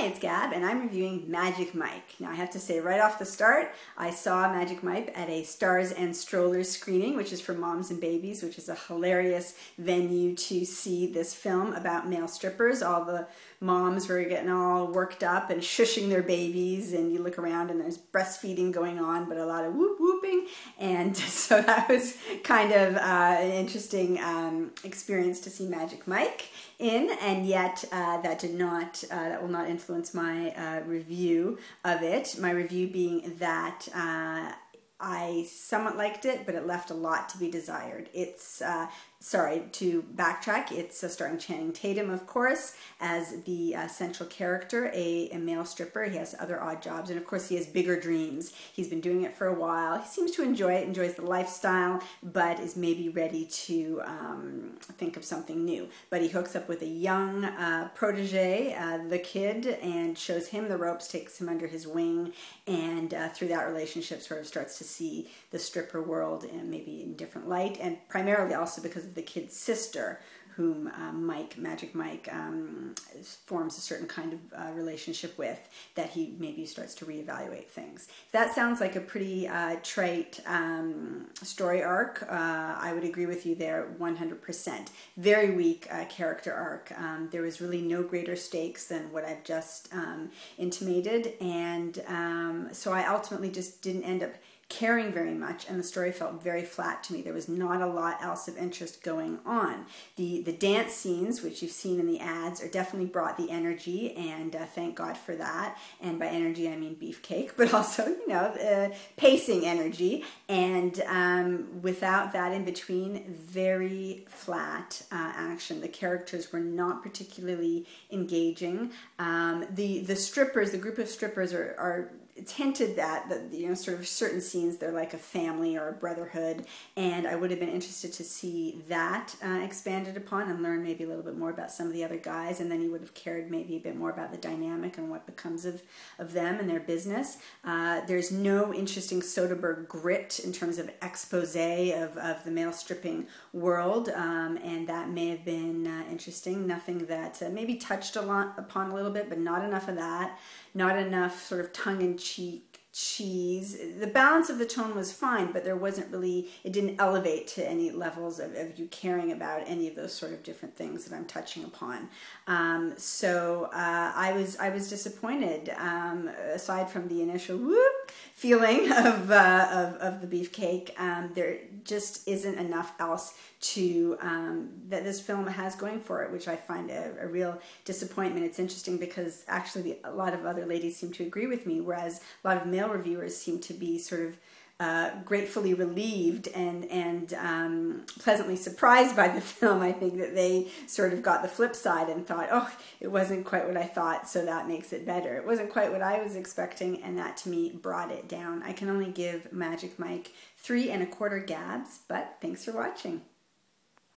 Hi, it's Gab, and I'm reviewing Magic Mike. Now, I have to say right off the start, I saw Magic Mike at a Stars and Strollers screening, which is for moms and babies, which is a hilarious venue to see this film about male strippers. All the moms were getting all worked up and shushing their babies, and you look around and there's breastfeeding going on, but a lot of whooping, and so that was kind of an interesting experience to see Magic Mike in, and yet that will not influence my review of it. My review being that I somewhat liked it, but it left a lot to be desired. It's, to backtrack, it's starring Channing Tatum, of course, as the central character, a male stripper. He has other odd jobs, and of course he has bigger dreams. He's been doing it for a while. He seems to enjoy it, enjoys the lifestyle, but is maybe ready to think of something new. But he hooks up with a young protege, the kid, and shows him the ropes, takes him under his wing, and through that relationship sort of starts to see the stripper world and maybe in different light, and primarily also because of the kid's sister, whom Magic Mike forms a certain kind of relationship with, that he maybe starts to reevaluate things. If that sounds like a pretty trite story arc, I would agree with you there 100%. Very weak character arc. There was really no greater stakes than what I've just intimated, and so I ultimately just didn't end up caring very much, and the story felt very flat to me. There was not a lot else of interest going on. The dance scenes, which you've seen in the ads, are definitely brought the energy, and thank God for that. And by energy, I mean beefcake, but also, you know, pacing energy. And without that in between, very flat action. The characters were not particularly engaging. The strippers, the group of strippers are it's hinted that, you know, sort of certain scenes, they're like a family or a brotherhood, and I would have been interested to see that expanded upon and learn maybe a little bit more about some of the other guys, and then you would have cared maybe a bit more about the dynamic and what becomes of them and their business. There's no interesting Soderbergh grit in terms of expose of the male stripping world, and that may have been interesting. Nothing that maybe touched upon a little bit, but not enough of that. Not enough sort of tongue-in-cheek cheese. The balance of the tone was fine, but there wasn't really, it didn't elevate to any levels of you caring about any of those sort of different things that I'm touching upon. So I was disappointed. Aside from the initial whoop feeling of the beefcake, there just isn't enough else to that this film has going for it, which I find a real disappointment. It's interesting because actually a lot of other ladies seem to agree with me, whereas a lot of male reviewers seem to be sort of gratefully relieved and pleasantly surprised by the film. I think that they sort of got the flip side and thought, oh, it wasn't quite what I thought, so that makes it better. It wasn't quite what I was expecting, and that to me brought it down. I can only give Magic Mike 3¼ Gabs, but thanks for watching.